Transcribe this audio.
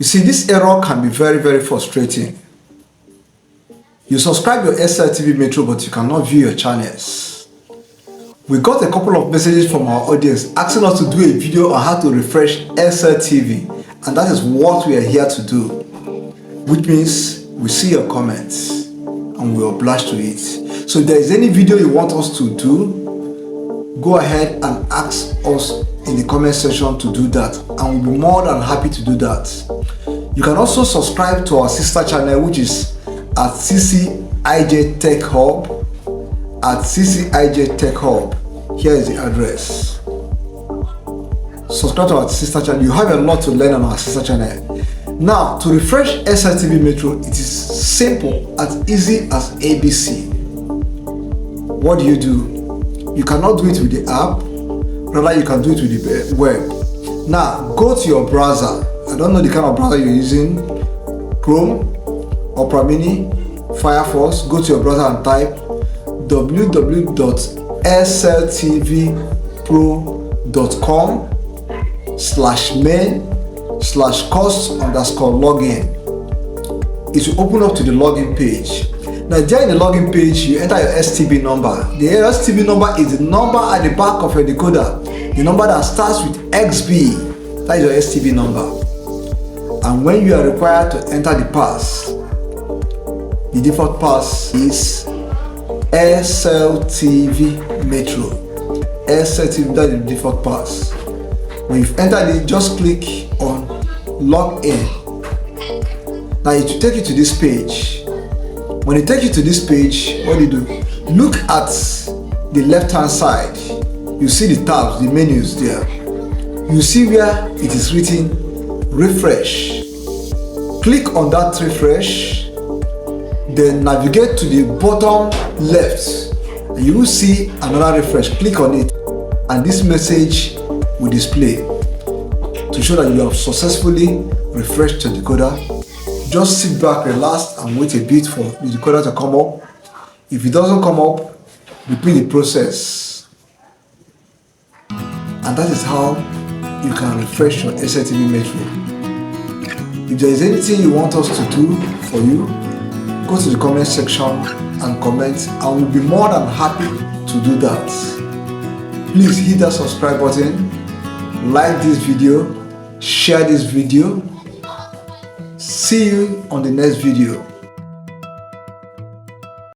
You see, this error can be very, very frustrating. You subscribe your SLTV Metro, but you cannot view your channels. We got a couple of messages from our audience asking us to do a video on how to refresh SLTV, and that is what we are here to do, which means we see your comments and we are obliged to it. So if there is any video you want us to do, go ahead and ask us in the comment section to do that, and we'll be more than happy to do that. You can also subscribe to our sister channel, which is at CCIJ Tech Hub. At CCIJ Tech Hub, here is the address. Subscribe to our sister channel. You have a lot to learn on our sister channel. Now, to refresh SLTV Metro, it is simple, as easy as ABC. What do? You cannot do it with the app, rather you can do it with the web. Now, go to your browser. I don't know the kind of browser you're using, Chrome, Opera Mini, Firefox. Go to your browser and type www.sltv.com/main/cost_login. It will open up to the login page. Now, there in the login page, you enter your STB number. The STB number is the number at the back of your decoder, the number that starts with XB. That is your STB number. And when you are required to enter the pass, the default pass is SLTV Metro. SLTV, that is the default pass. When you've entered it, just click on log in. Now it will take you to this page. When it takes you to this page, what do? Look at the left hand side. You see the tabs, the menus there. You see where it is written refresh. Click on that refresh, then navigate to the bottom left and you will see another refresh. Click on it and this message will display to show that you have successfully refreshed your decoder. Just sit back, relax and wait a bit for the decoder to come up. If it doesn't come up, repeat the process. And that is how you can refresh your SLTV Metro. If there is anything you want us to do for you, go to the comment section and comment, and we'll be more than happy to do that. Please hit that subscribe button, like this video, share this video. See you on the next video.